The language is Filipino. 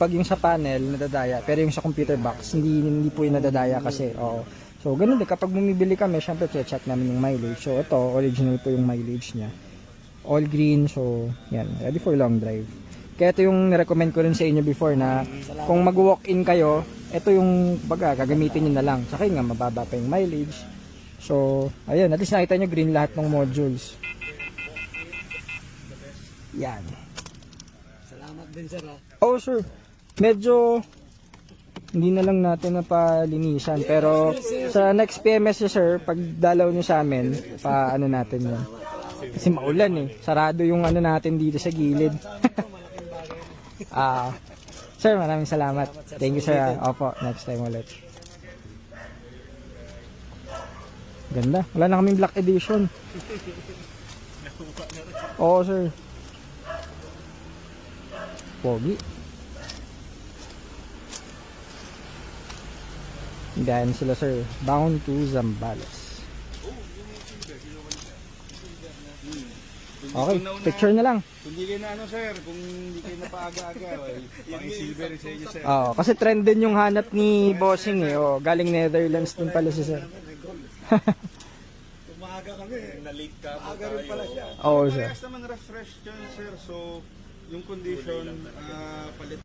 kapag yung sa panel nadadaya, pero yung sa computer box hindi po yung nadadaya kasi. Oo. So ganun din kapag bumibili kami, syempre check namin yung mileage. So ito original po yung mileage niya. All green, so yan, ready for long drive. Kaya ito yung recommend ko rin sa inyo before na kung mag-walk-in kayo, ito yung baga gagamitin niyo na lang. Saka nga mababa pa yung mileage. So ayun, at least nakita nyo green lahat ng modules. Yan. Salamat din sir ha. Oh sir, medyo hindi na lang natin napalinisan, pero sa next PMS niya sir, pag dalaw niyo sa amin, paano natin yun. Kasi maulan eh, sarado yung ano natin dito sa gilid. Sir, maraming salamat. Thank you sir. Opo, next time ulit. Ganda, wala na kaming black edition. Oo sir. Pogi. Ganyan sila sir, bound to Zambales. Okay, picture na lang. Kung hindi kayo na ano sir, kung hindi kayo na paaga-aga, pang-silver sa inyo sir. Oo, kasi trend din yung hanap ni Bossing eh. Oh, galing Netherlands din pala si sir. Umaga kami. Na-late ka mo Aga rin pala siya. Oo sir. Parehas naman refresh dyan sir, so yung condition, palit